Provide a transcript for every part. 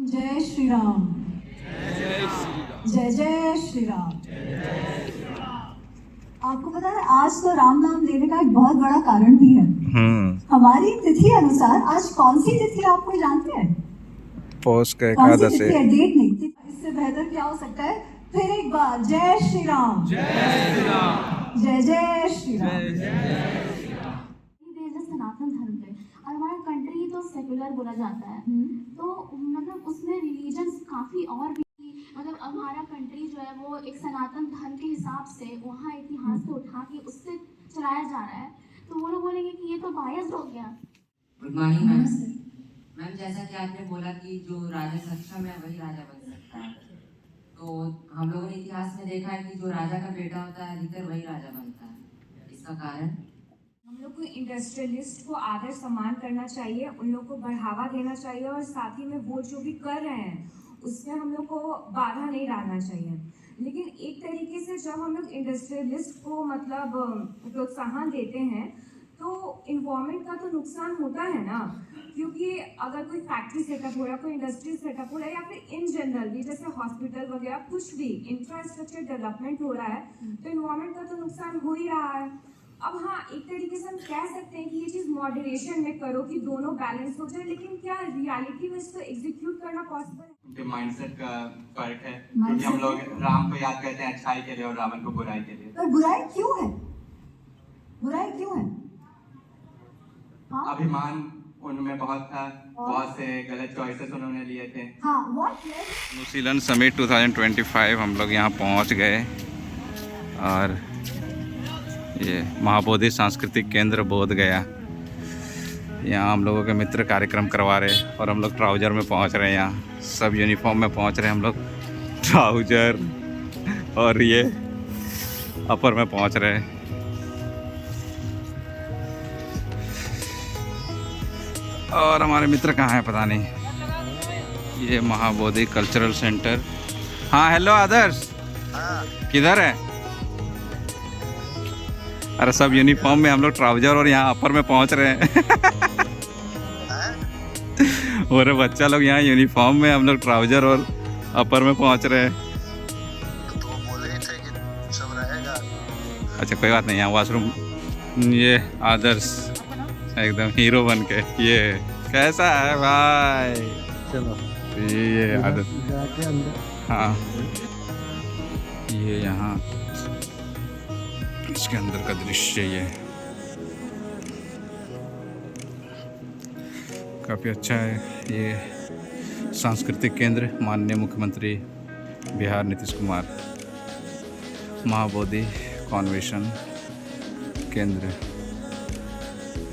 जय श्री राम। जय जय श्री राम। आपको पता है आज तो राम नाम लेने का एक बहुत बड़ा कारण भी है। हमारी तिथि अनुसार आज कौन सी तिथि है, आपको जानते हैं? पौष का कौन सी एकादशी। तिथि है? डेट नहीं, इससे बेहतर क्या हो सकता है? फिर एक बार जय श्री राम। जय श्री राम। जय जय श्री राम। सनातन धर्म पे और हमारा कंट्री तो सेकुलर बोला जाता है, तो मतलब उसमें रिलीजन्स काफ़ी और भी, मतलब हमारा कंट्री जो है वो एक सनातन धर्म के हिसाब से वहाँ इतिहास को उठा के उससे चलाया जा रहा है, तो वो लोग बोलेंगे कि ये तो बायस हो गया। Good morning ma'am. मैम जैसा कि आपने बोला कि जो राजा सक्षम है वही राजा बन सकता है, तो हम लोगों ने इतिहास में देखा है कि जो राजा का बेटा होता है अधिकतर वही राजा बनता है। इसका कारण हम लोग को इंडस्ट्रियलिस्ट को आदर सम्मान करना चाहिए, उन लोग को बढ़ावा देना चाहिए और साथ ही में वो जो भी कर रहे हैं उसमें हम लोग को बाधा नहीं डालना चाहिए। लेकिन एक तरीके से जब हम लोग इंडस्ट्रियलिस्ट को मतलब प्रोत्साहन देते हैं तो इन्वायरमेंट का तो नुकसान होता है ना, क्योंकि अगर कोई फैक्ट्री सेटअप हो रहा है, कोई इंडस्ट्री सेटअप हो रहा है या फिर इन जनरल भी जैसे हॉस्पिटल वगैरह कुछ भी इंफ्रास्ट्रक्चर डेवलपमेंट हो रहा है तो इन्वायरमेंट का तो नुकसान हो ही रहा है। अब हाँ, एक तरीके से हम कह सकते हैं कि ये चीज़ मॉडरेशन में करो कि दोनों बैलेंस हो जाए, लेकिन क्या रियलिटी में इसको एग्जीक्यूट करना पॉसिबल है? उनके माइंडसेट का फर्क है, क्योंकि हम लोग राम को याद करते हैं अच्छाई के लिए और रावण को बुराई के लिए। पर बुराई क्यों है? बुराई क्यों है? अभिमान उनमें बहुत था, बहुत से गलत चॉइसेस उन्होंने लिए थे। हाँ, व्हाट? अनुशीलन समिट 2025 हम लोग यहाँ पहुँच गए और ये महाबोधि सांस्कृतिक केंद्र बोध गया। यहाँ हम लोगों के मित्र कार्यक्रम करवा रहे और हम लोग ट्राउज़र में पहुँच रहे हैं। यहाँ सब यूनिफॉर्म में पहुँच रहे हैं हम लोग, ट्राउज़र और ये अपर में पहुँच रहे हैं। और हमारे मित्र कहाँ हैं पता नहीं। ये महाबोधि कल्चरल सेंटर। हाँ हेलो आदर्श, किधर है? अरे सब यूनिफॉर्म में, हम लोग ट्राउजर और यहाँ अपर में पहुँच रहे हैं। और बच्चा लोग यहाँ यूनिफॉर्म में, हम लोग ट्राउजर और अपर में पहुँच रहे हैं। तो वो बोल रहे थे कि सब रहेगा। अच्छा कोई बात नहीं, यहाँ वॉशरूम। ये आदर्श एकदम हीरो बन के, ये कैसा है भाई? चलो ये आदर्श। जाके अंदर। हाँ ये यहाँ इसके अंदर का दृश्य ये काफ़ी अच्छा है। ये सांस्कृतिक केंद्र माननीय मुख्यमंत्री बिहार नीतीश कुमार, महाबोधि कॉन्वेंशन केंद्र,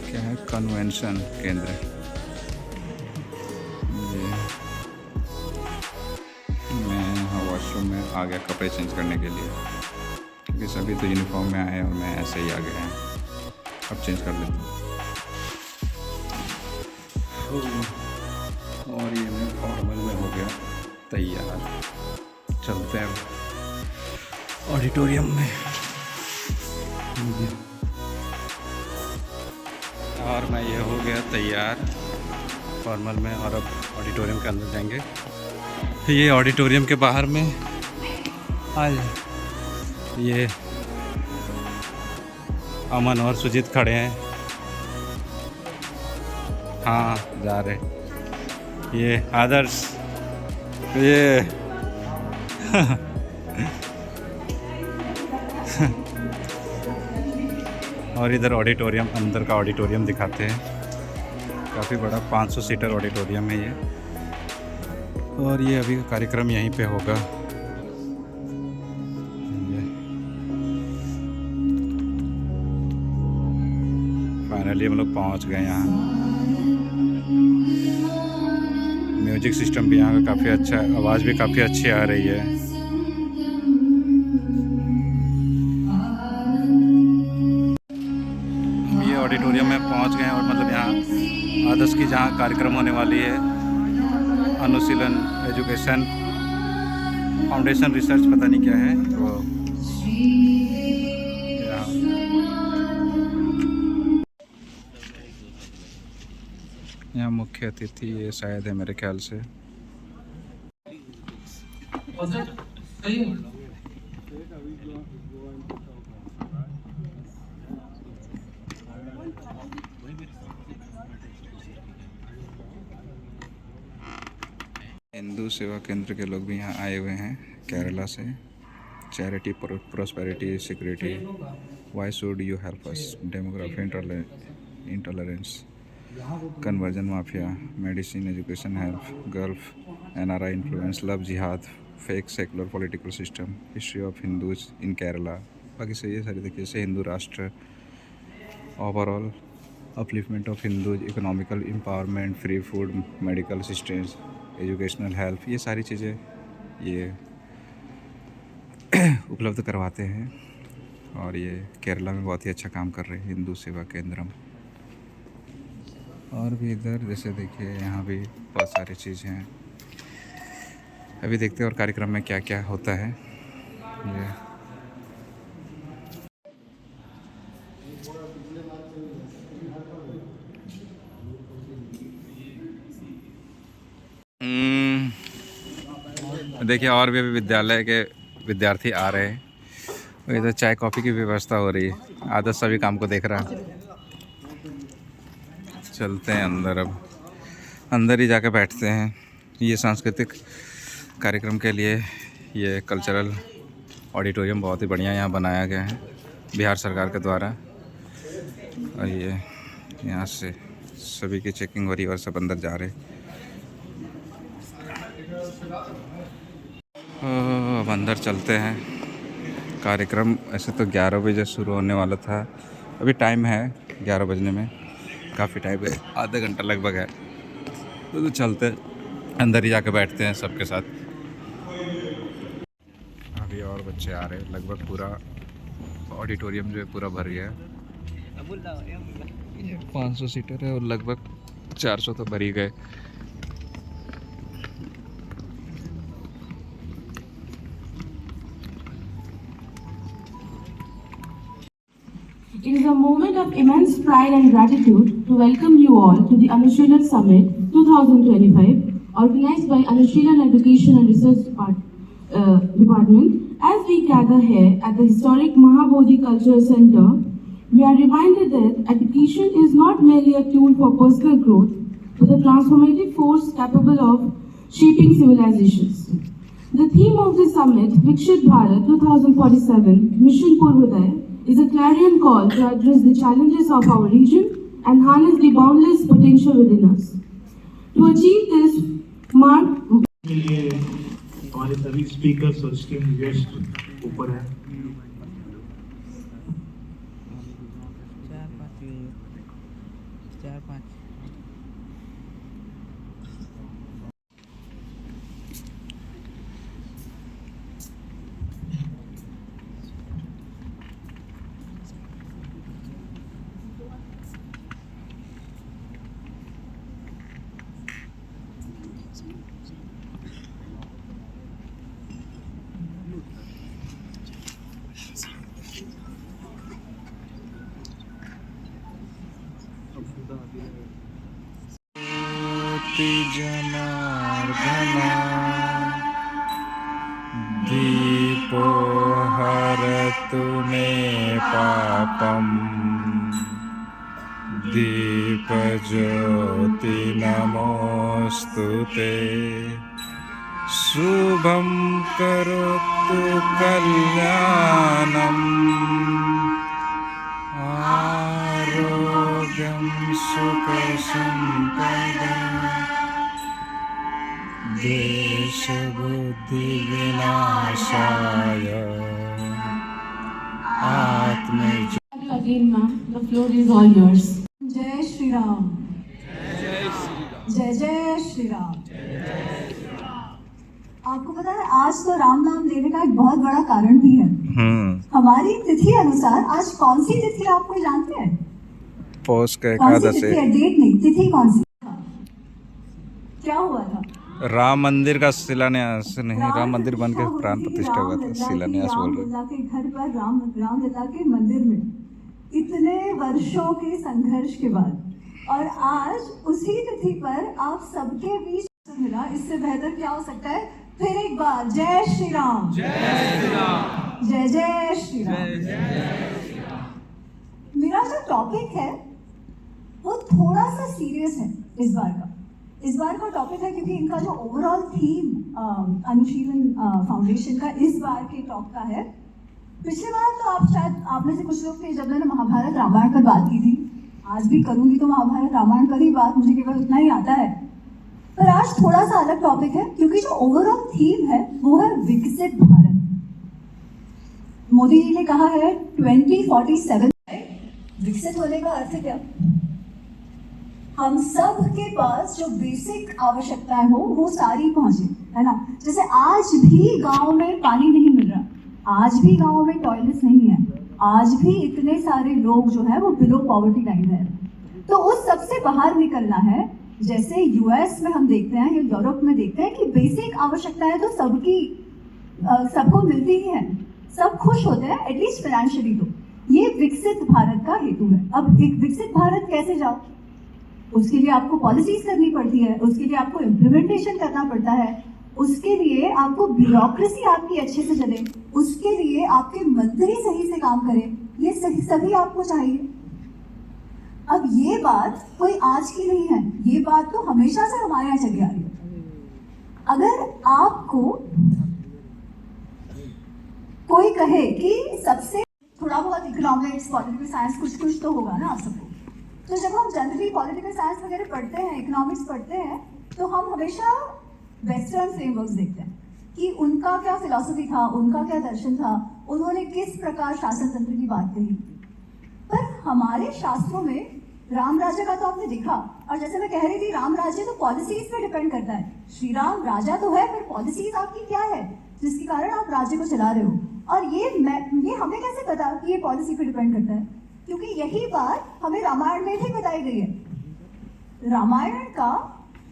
क्या है, कन्वेंशन केंद्र। ये मैं वॉशरूम में आ गया कपड़े चेंज करने के लिए, क्योंकि सभी तो यूनिफॉर्म में आए और मैं ऐसे ही आ गया। अब चेंज कर लेता हूँ। और ये मैं फॉर्मल में हो गया तैयार। चलते हैं ऑडिटोरियम में। और मैं ये हो गया तैयार फॉर्मल में, और अब ऑडिटोरियम के अंदर जाएंगे। ये ऑडिटोरियम के बाहर में आज ये अमन और सुजीत खड़े हैं। हाँ जा रहे। ये आदर्श, ये और इधर ऑडिटोरियम, अंदर का ऑडिटोरियम दिखाते हैं। काफ़ी बड़ा 500 सीटर ऑडिटोरियम है ये, और ये अभी का कार्यक्रम यहीं पे होगा। फाइनली हम लोग पहुंच गए यहाँ। म्यूजिक सिस्टम भी यहाँ का काफ़ी अच्छा है, आवाज़ भी काफ़ी अच्छी आ रही है। हम ये ऑडिटोरियम में पहुंच गए और मतलब यहाँ आदर्श की जहाँ कार्यक्रम होने वाली है, अनुशीलन एजुकेशन फाउंडेशन रिसर्च पता नहीं क्या है वो। यहाँ मुख्य अतिथि ये शायद है मेरे ख्याल से हिंदू सेवा केंद्र के लोग भी यहाँ आए हुए हैं केरला से। Charity, prosperity, security, why should you help us, demography, intolerance, conversion mafia, medicine, education, health, gulf, NRI influence, love, जिहाद, fake secular political system, history of Hindus in Kerala. बाकी सही है सारी। देखिए जैसे Hindu Rashtra, overall upliftment of Hindus, economical empowerment, free food, medical assistance, educational help, ये सारी चीज़ें ये उपलब्ध करवाते हैं। और ये केरला में बहुत ही अच्छा काम कर रहे हैं हिंदू सेवा केंद्र। और भी इधर जैसे देखिए यहाँ भी बहुत सारी चीज़ें हैं। अभी देखते हैं और कार्यक्रम में क्या क्या होता है। ये देखिए और भी अभी विद्यालय के विद्यार्थी आ रहे हैं। इधर चाय कॉफ़ी की व्यवस्था हो रही है। आदर्श सभी काम को देख रहा है। चलते हैं अंदर, अब अंदर ही जाकर बैठते हैं। ये सांस्कृतिक कार्यक्रम के लिए ये कल्चरल ऑडिटोरियम बहुत ही बढ़िया यहाँ बनाया गया है बिहार सरकार के द्वारा। और ये यहाँ से सभी की चेकिंग हो रही है और सब अंदर जा रहे हैं। अब अंदर चलते हैं। कार्यक्रम ऐसे तो 11 बजे शुरू होने वाला था। अभी टाइम है 11 बजने में, काफ़ी टाइम है, आधा घंटा लगभग है। तो चलते अंदर ही जाके बैठते हैं सबके साथ। अभी और बच्चे आ रहे हैं। लगभग पूरा ऑडिटोरियम जो है पूरा भर गया है। 500 सीटर है और लगभग 400 तो भर ही गए। It is a moment of immense pride and gratitude to welcome you all to the Anushrilan Summit 2025, organized by Anushrilan Education and Research Department. As we gather here at the historic Mahabodhi Cultural Center, we are reminded that education is not merely a tool for personal growth, but a transformative force capable of shaping civilizations. The theme of the summit, Vikshit Bharat 2047, Mission Purvodaya, is a clarion call to address the challenges of our region and harness the boundless potential within us. To achieve this, के लिए हमारे सभी speakers और steam guest ऊपर हैं। जनार्दना दीपो हरतु मे पापम, दीपज्योति नमोस्तुते, शुभं करोतु कल्याणम्, आरोग्यं सुखसम्पदम्, देशबुद्धि विनाशाय आत्मज्योति। again, ma'am, the floor is all yours. जय श्री राम। जय जय श्री राम। आपको पता है आज तो राम नाम लेने का एक बहुत बड़ा कारण भी है। हमारी तिथि अनुसार आज कौन सी तिथि आप कोई जानते हैं? पौष का कौन सी एकादशी। तिथि है? डेट नहीं, तिथि कौन सी? क्या हुआ था? राम मंदिर का शिलान्यास नहीं, राम मंदिर बन के प्राण प्रतिष्ठा हुआ था। शिलान्यास बोल रहे। रामलला के घर पर रामलला के मंदिर में इतने वर्षों के संघर्ष के बाद और आज उसी तिथि पर आप सबके बीच मिला। इससे बेहतर क्या हो सकता है? फिर एक बार जय श्री राम, जय श्री राम, जय जय श्री राम। मेरा जो टॉपिक है वो थोड़ा सा सीरियस है इस बार का टॉपिक है, क्योंकि इनका जो ओवरऑल थीम अनुशीलन फाउंडेशन का इस बार के टॉक का है। पिछले बार तो आप में से कुछ लोग थे जब मैंने महाभारत रामायण पर बात की थी। आज भी करूंगी तो महाभारत रामायण पर ही बात, मुझे केवल उतना ही आता है। पर आज थोड़ा सा अलग टॉपिक है, क्योंकि जो ओवरऑल थीम है वो है विकसित भारत। मोदी जी ने कहा है 2047। विकसित होने का अर्थ क्या? हम सब के पास जो बेसिक आवश्यकताएं हो वो सारी पहुंचे, है ना। जैसे आज भी गांव में पानी नहीं मिल रहा, आज भी गांव में टॉयलेट्स नहीं है, आज भी इतने सारे लोग जो है वो बिलो पॉवर्टी लाइन है। तो उस सबसे बाहर निकलना है। जैसे यूएस में हम देखते हैं या यूरोप में देखते हैं कि बेसिक आवश्यकताएं तो सबको मिलती ही है, सब खुश होते हैं एटलीस्ट फाइनेंशियली। तो ये विकसित भारत का हेतु है। अब एक विकसित भारत कैसे जाओ, उसके लिए आपको पॉलिसीज करनी पड़ती है, उसके लिए आपको इम्प्लीमेंटेशन करना पड़ता है, उसके लिए आपको ब्यूरोक्रेसी आपकी अच्छे से चले, उसके लिए आपके मंत्री सही से काम करें, ये सभी आपको चाहिए। अब ये बात कोई आज की नहीं है, ये बात तो हमेशा से हमारे यहाँ चली आ रही है। अगर आपको कोई कहे कि सबसे थोड़ा बहुत इकोनॉमिक्स पॉलिटिकल साइंस कुछ तो होगा ना आप सबको, तो जब हम जनरली पॉलिटिकल साइंस वगैरह पढ़ते हैं, इकोनॉमिक्स पढ़ते हैं, तो हम हमेशा वेस्टर्न फ्रेमवर्क्स देखते हैं कि उनका क्या फिलॉसफी था, उनका क्या दर्शन था, उन्होंने किस प्रकार शासन तंत्र की बात कही। पर हमारे शास्त्रों में राम राज्य का तो आपने देखा, और जैसे मैं कह रही थी राम राज्य तो पॉलिसीज पे डिपेंड करता है। श्री राम राजा तो है, पर पॉलिसीज आपकी क्या है जिसके कारण आप राज्य को चला रहे हो। और ये हमें कैसे पता कि ये पॉलिसी पे डिपेंड करता है? क्योंकि यही बात हमें रामायण में भी बताई गई है। रामायण का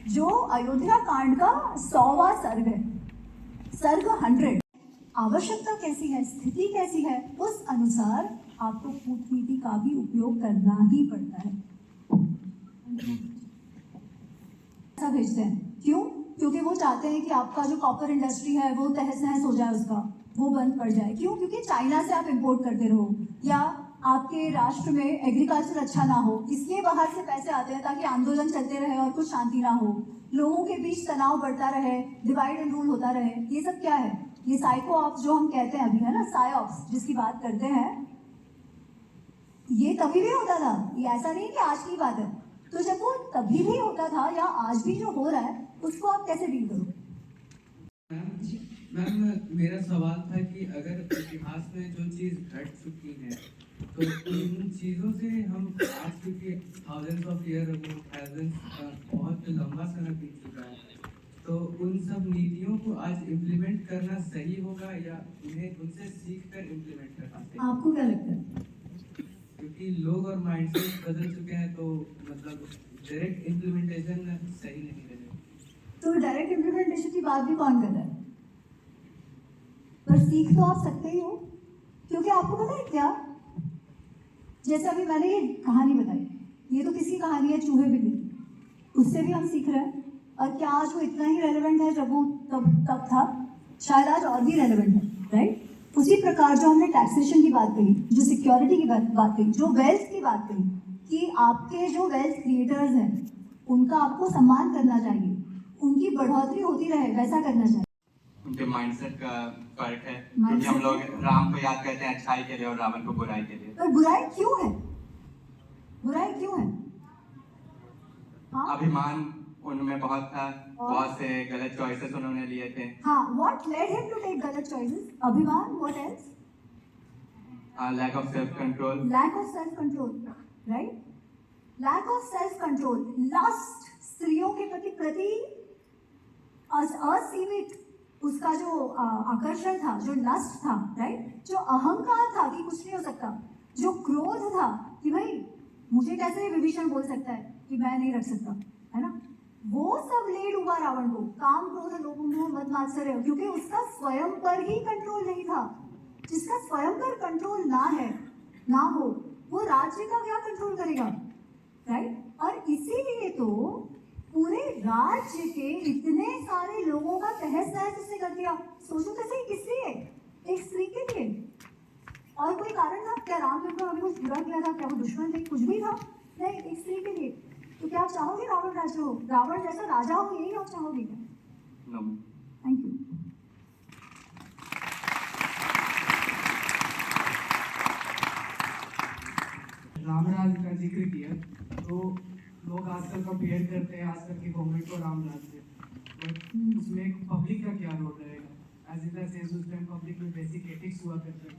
जो अयोध्या कांड का 100वां सर्ग है, सर्ग 100। आवश्यकता कैसी है, स्थिति कैसी है, उस अनुसार आपको कूटनीति का भी उपयोग करना ही पड़ता है। ऐसा भेजते हैं क्यों? क्योंकि वो चाहते हैं कि आपका जो कॉपर इंडस्ट्री है वो तहस नहस हो जाए, उसका वो बंद पड़ जाए। क्यों? क्योंकि चाइना से आप इंपोर्ट करते रहो, या आपके राष्ट्र में एग्रीकल्चर अच्छा ना हो, इसलिए बाहर से पैसे आते हैं ताकि आंदोलन चलते रहे और कुछ शांति ना हो, लोगों के बीच तनाव बढ़ता रहे, डिवाइड एंड रूल होता रहे। ये सब क्या है? ये साइको ऑप्स जो हम कहते हैं अभी, है ना, साइऑप्स जिसकी बात करते हैं, ये तभी भी होता था। ये ऐसा नहीं कि आज की बात है। तो जब वो तभी भी होता था या आज भी जो हो रहा है, उसको आप कैसे डील करोगे? मैम मेरा सवाल था कि अगर इतिहास में जो चीज़ घट चुकी है तो उन चीज़ों से हम आज, क्योंकि थाउजेंड्स ऑफ ईयर बहुत लंबा समय बीत चुका है, तो उन सब नीतियों को आज इम्प्लीमेंट करना सही होगा या उन्हें उनसे सीख कर इम्प्लीमेंट करना सही? आपको क्या लगता है? क्योंकि लोग और माइंडसेट बदल चुके हैं, तो मतलब डायरेक्ट इम्प्लीमेंटेशन सही नहीं रहेगा। तो डायरेक्ट इम्प्लीमेंटेशन की बात भी कौन कर रहा है? पर सीख तो आप सकते ही हो, क्योंकि आपको पता है क्या, जैसे अभी मैंने ये कहानी बताई, ये तो किसकी कहानी है? चूहे बिल्ली, उससे भी हम सीख रहे हैं। और क्या आज वो इतना ही रेलेवेंट है जब वो तब था? शायद आज और भी रेलेवेंट है, राइट? उसी प्रकार जो हमने टैक्सेशन की बात कही, जो सिक्योरिटी की बात कही, जो वेल्थ की बात कही, कि आपके जो वेल्थ क्रिएटर्स हैं उनका आपको सम्मान करना चाहिए, उनकी बढ़ोतरी होती रहे, वैसा करना चाहिए। उनके माइंडसेट का फर्क है, क्योंकि हम लोग राम को याद करते हैं अच्छाई के लिए और रावण को बुराई के लिए। पर बुराई क्यों है? बुराई क्यों है? हाँ? अभिमान उनमें बहुत था, बहुत से गलत चॉइसेस उन्होंने लिए थे। हाँ, what led him to take गलत choices? अभिमान, what else? Lack of self control. Lack of self control, right? Lack of self control, lust, स्त्रियों के प्रति असीमित उसका जो आकर्षण था, जो लस्ट था, राइट? जो अहंकार था कि कुछ नहीं हो सकता, जो क्रोध था कि भाई मुझे कैसे विभीषण बोल सकता है कि मैं नहीं रख सकता, है ना, वो सब ले डूबा रावण को। काम क्रोध लोभ मोह मद मात्सर्य, क्योंकि उसका स्वयं पर ही कंट्रोल नहीं था। जिसका स्वयं पर कंट्रोल ना हो वो राज्य का क्या कंट्रोल करेगा, राइट? और इसीलिए तो पूरे राज्य के इतने सारे लोगों का तहस नहस उससे कर किया, सोचो तो सही, किस लिए? एक स्त्री के लिए। और कोई कारण था क्या? रामचंद्र ने कुछ बुरा किया था क्या? वो दुश्मन थे? कुछ भी था नहीं, एक स्त्री के लिए। तो क्या आप चाहोगे रावण राज्य हो, रावण जैसा राजा हो, यही आप चाहोगे क्या? Thank you. रामराज का जिक्र किया तो लोग आजकल कंपेयर करते हैं आजकल की गवर्नमेंट को रामराज से, बट उसमें एक पब्लिक का क्या रोल रहेगा? एज इट सेंस उस टाइम पब्लिक में बेसिक एथिक्स हुआ करते थे,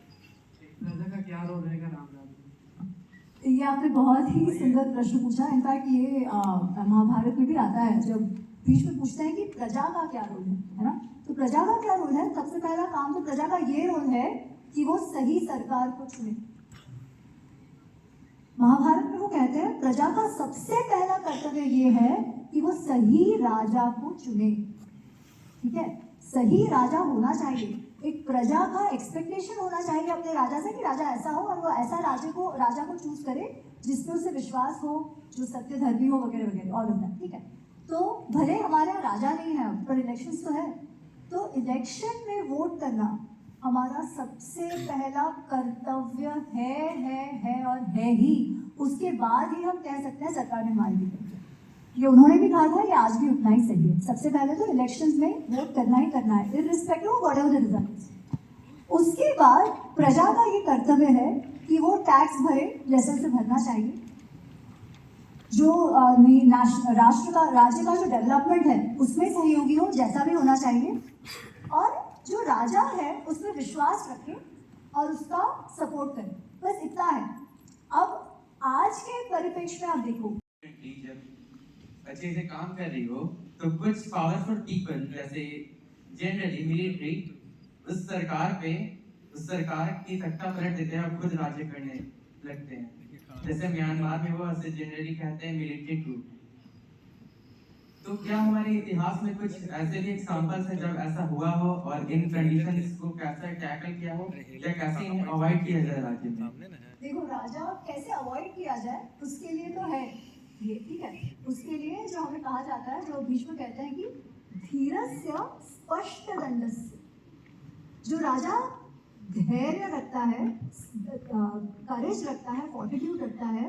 एक प्रजा का क्या रोल रहेगा रामराज में? ये आपने बहुत ही सुंदर प्रश्न पूछा। इनफैक्ट ये महाभारत में भी आता है, जब भीष्म पूछते हैं कि प्रजा का क्या रोल है ना? तो प्रजा का क्या रोल है? सबसे पहला काम तो प्रजा का ये रोल है कि वो सही सरकार को चुने। महाभारत में वो कहते हैं प्रजा का सबसे पहला कर्तव्य ये है कि वो सही राजा को चुने। ठीक है, सही राजा होना चाहिए। एक प्रजा का एक्सपेक्टेशन होना चाहिए अपने राजा से कि राजा ऐसा हो, और वो ऐसा राजा को चूज करे जिसमें उसे विश्वास हो, जो सत्य धर्मी हो, वगैरह वगैरह, ऑल ऑफ दैट। ठीक है, तो भले हमारे यहाँ राजा नहीं है पर इलेक्शंस तो है, तो इलेक्शन में वोट करना हमारा सबसे पहला कर्तव्य है और है ही। उसके बाद ही हम कह सकते हैं सरकार ने मार दी। ये उन्होंने भी कहा था, ये आज भी उतना ही सही है। सबसे पहले तो इलेक्शंस में वोट करना ही करना है, irrespective of whatever the result. उसके बाद प्रजा का ये कर्तव्य है कि वो टैक्स भरे जैसे उसे भरना चाहिए। जो राज्य का जो डेवलपमेंट है उसमें सहयोगी हो, जैसा भी होना चाहिए। और जो राजा है उसमें विश्वास रखे और उसका सपोर्ट करे, बस इतना है। अब आज के परिप्रेक्ष्य में आप देखो, अच्छे से काम कर रही हो तो कुछ पावरफुल पीपल जैसे जनरली मिलिट्री उस सरकार की सत्ता पलट देते हैं और खुद राज्य करने लगते हैं। जैसे म्यांमार में वो जनरली कहते हैं मिलिट्री टू। तो क्या हमारे इतिहास में कुछ ऐसे भी एग्जांपल्स हैं जब ऐसा हुआ हो और इन कंडीशंस को कैसे टैकल किया हो या कैसे इन्हें अवॉइड किया जाए राज्य में? देखो, राजा कैसे अवॉइड किया जाए उसके लिए तो है ये, ठीक है। उसके लिए जो हमें कहा जाता है, जो भीष्म कहते हैं कि धीरस्य स्पष्ट दंडस्य। जो राजा धैर्य रखता है, करेज रखता है, फॉर्टिट्यूड रखता है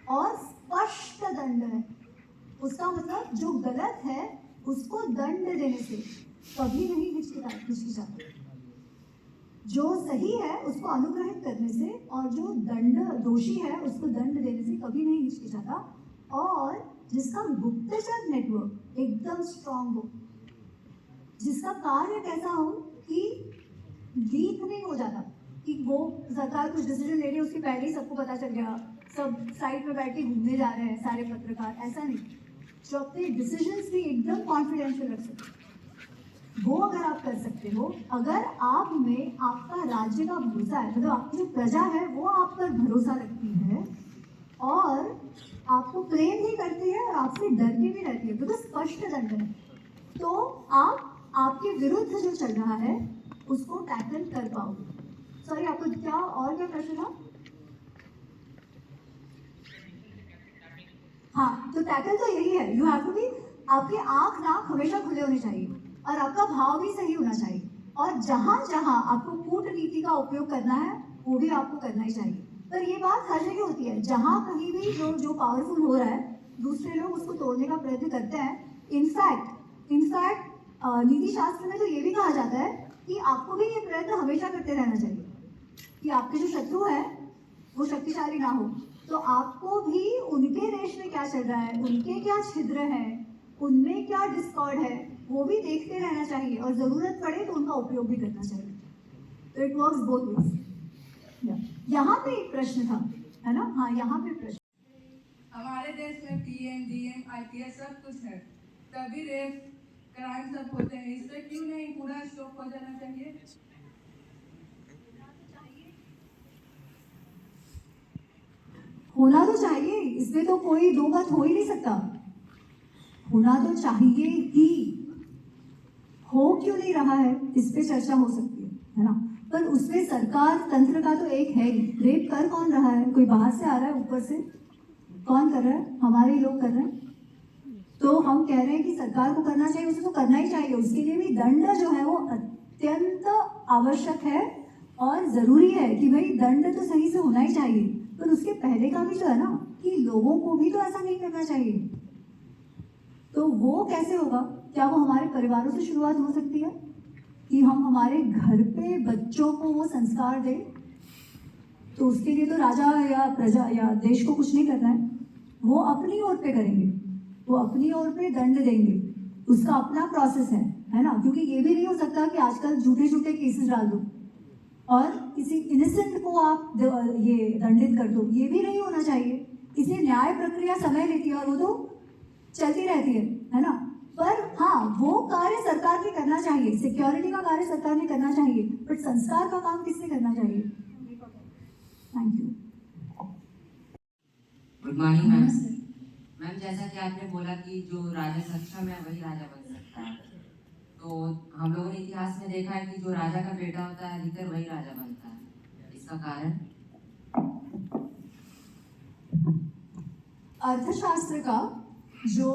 और स्पष्ट दंड है, उसका मतलब जो गलत है उसको दंड देने से कभी नहीं हिचकिचाता। जो सही है उसको अनुग्रहित करने से और जो दोषी है उसको दंड देने से कभी नहीं हिचकिचाता। और जिसका गुप्तचर नेटवर्क एकदम स्ट्रांग हो, जिसका कार्य कैसा हो कि लीक नहीं हो जाता, कि वो सरकार कुछ डिसीजन ले रही है उसके पहले ही सबको पता चल गया, सब साइड में बैठ के घूमने जा रहे हैं सारे पत्रकार, ऐसा नहीं। जो अपने डिसीजंस भी एकदम कॉन्फिडेंशियल रख सकते, वो अगर आप कर सकते हो, अगर आप में आपका राज्य का भरोसा है, मतलब आपकी जो प्रजा है वो आप पर भरोसा रखती है और आपको प्रेम भी करती है और आपसे डर के भी रहती है, तो स्पष्ट दंड है, तो आप आपके विरुद्ध जो चल रहा है उसको टैकल कर पाओगे। सॉरी, आपको क्या प्रश्न था? हाँ, तो टैकल तो यही है, यू हैव टू बी, आपके आँख नाक हमेशा खुले होने चाहिए और आपका भाव भी सही होना चाहिए। और जहाँ जहाँ आपको कूटनीति का उपयोग करना है वो भी आपको करना ही चाहिए। पर ये बात हर जगह होती है, जहाँ कहीं भी जो पावरफुल हो रहा है दूसरे लोग उसको तोड़ने का प्रयत्न करते हैं। इनफैक्ट नीति शास्त्र में तो ये भी कहा जाता है कि आपको भी ये प्रयत्न हमेशा करते रहना चाहिए कि आपके जो शत्रु है वो शक्तिशाली ना हो, तो आपको भी उनके देश में क्या चल रहा है, उनके क्या छिद्र है, उनमें क्या डिस्कॉर्ड है, वो भी देखते रहना चाहिए और ज़रूरत पड़े तो उनका उपयोग भी करना चाहिए। तो इट वर्क्स बोथ वेज। यहाँ पे एक प्रश्न था, है ना? हाँ, यहाँ पे प्रश्न। हमारे देश में पीएम, डीएम, आईपीएस सब कुछ है, तभी रेप क्राइम सब होते हैं, इससे क्यों नहीं पूरा स्टॉप हो जाना चाहिए? होना तो चाहिए, इसमें तो कोई दो बात हो ही नहीं सकता। होना तो चाहिए ही, हो क्यों नहीं रहा है इस पे चर्चा हो सकती है ना? पर उसमें सरकार तंत्र का तो एक है ही। रेप कर कौन रहा है? कोई बाहर से आ रहा है, ऊपर से कौन कर रहा है? हमारे ही लोग कर रहे हैं। तो हम कह रहे हैं कि सरकार को करना चाहिए, उसे तो करना ही चाहिए। उसके लिए भी दंड जो है वो अत्यंत आवश्यक है और ज़रूरी है कि भाई दंड तो सही से होना ही चाहिए, पर उसके पहले का भी तो है ना कि लोगों को भी तो ऐसा नहीं करना चाहिए। तो वो कैसे होगा? क्या वो हमारे परिवारों से शुरुआत हो सकती है कि हम हमारे घर पे बच्चों को वो संस्कार दें? तो उसके लिए तो राजा या प्रजा या देश को कुछ नहीं करना है, वो अपनी ओर पे करेंगे, वो अपनी ओर पे दंड देंगे, उसका अपना प्रोसेस है ना। क्योंकि ये भी नहीं हो सकता कि आजकल झूठे झूठे केसेस डाल दो और किसी इनोसेंट को आप ये दंडित कर दो, ये भी नहीं होना चाहिए। इसलिए न्याय प्रक्रिया समय लेती है और वो तो चलती रहती है ना। पर हाँ, वो कार्य सरकार ने करना चाहिए, सिक्योरिटी का कार्य सरकार ने करना चाहिए, बट संस्कार का काम किसने करना चाहिए? Thank you. Good morning ma'am. Ma'am जैसा कि आपने बोला कि जो राजा सक्षम है वही राजा बन सकता है, तो हम लोगों ने इतिहास में देखा है कि जो राजा का बेटा होता है अधिकतर वही राजा बनता है। इसका कारण अर्थशास्त्र का जो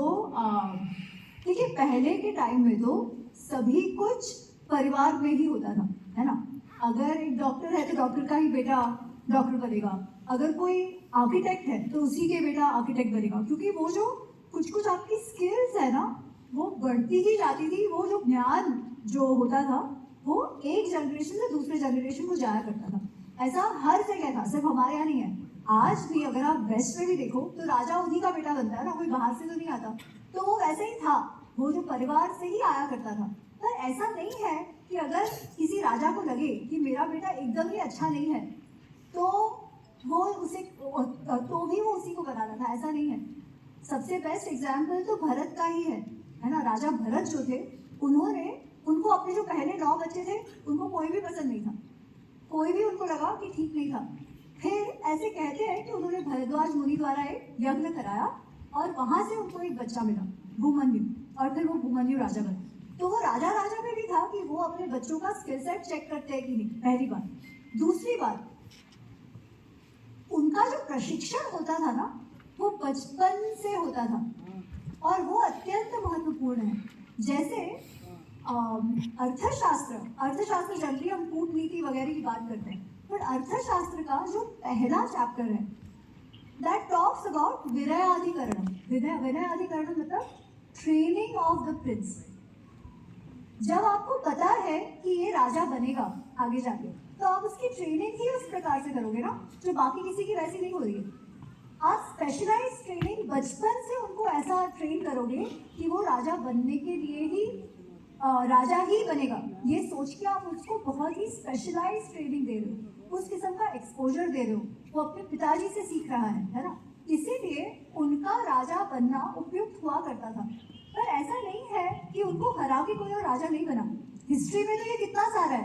देखिए पहले के टाइम में तो सभी कुछ परिवार में ही होता था, है ना। अगर एक डॉक्टर है तो डॉक्टर का ही बेटा डॉक्टर बनेगा, अगर कोई आर्किटेक्ट है तो उसी के बेटा आर्किटेक्ट बनेगा, क्योंकि वो जो कुछ आपकी स्किल्स है ना वो बढ़ती ही जाती थी। वो जो ज्ञान जो होता था वो एक जनरेशन से दूसरे जनरेशन को जाया करता था। ऐसा हर जगह था, सिर्फ हमारे यहाँ नहीं है। आज भी अगर आप वेस्ट में भी देखो तो राजा उन्हीं का बेटा बनता है ना, कोई बाहर से तो नहीं आता। तो वो वैसे ही था, वो जो परिवार से ही आया करता था। पर ऐसा नहीं है कि अगर किसी राजा को लगे कि मेरा बेटा एकदम ही अच्छा नहीं है तो वो उसे तो भी वो उसी को बनाना था, ऐसा नहीं है। सबसे बेस्ट एग्जाम्पल तो भरत का ही है ना। राजा भरत जो थे उनको अपने जो पहले 9 बच्चे थे उनको कोई भी पसंद नहीं था, कोई भी उनको लगा कि ठीक नहीं था। फिर ऐसे कहते हैं कि उन्होंने भरद्वाज मुनि द्वारा एक यज्ञ कराया और वहां से उनको एक बच्चा मिला, भूमन्यु, और फिर वो भूमन्यु राजा बने। तो वो राजा में भी था कि वो अपने बच्चों का स्किल सेट चेक करते हैं कि नहीं, पहली बात। दूसरी बात, उनका जो प्रशिक्षण होता था ना वो बचपन से होता था और वो अत्यंत महत्वपूर्ण है। जैसे अर्थशास्त्र जनरली हम कूटनीति वगैरह की बात करते हैं, बट अर्थशास्त्र का जो पहला चैप्टर है दैट टॉक्स अबाउट विनयाधिकरणम। विनयाधिकरणम मतलब ट्रेनिंग ऑफ द प्रिंस। जब आपको पता है कि ये राजा बनेगा आगे जाके, तो आप उसकी ट्रेनिंग ही उस प्रकार से करोगे ना जो बाकी किसी की वैसी नहीं हो रही है। आप स्पेशलाइज ट्रेनिंग बचपन से उनको ऐसा ट्रेन करोगे कि वो राजा बनने के लिए ही राजा ही बनेगा, ये सोच के आप उसको बहुत ही स्पेशलाइज ट्रेनिंग दे रहे हो, उस किस्म का एक्सपोजर दे रहे हो। वो अपने पिताजी से सीख रहा है ना। इसीलिए उनका राजा बनना उपयुक्त हुआ करता था। पर ऐसा नहीं है कि उनको हरा के कोई और राजा नहीं बना। हिस्ट्री में तो ये कितना सारा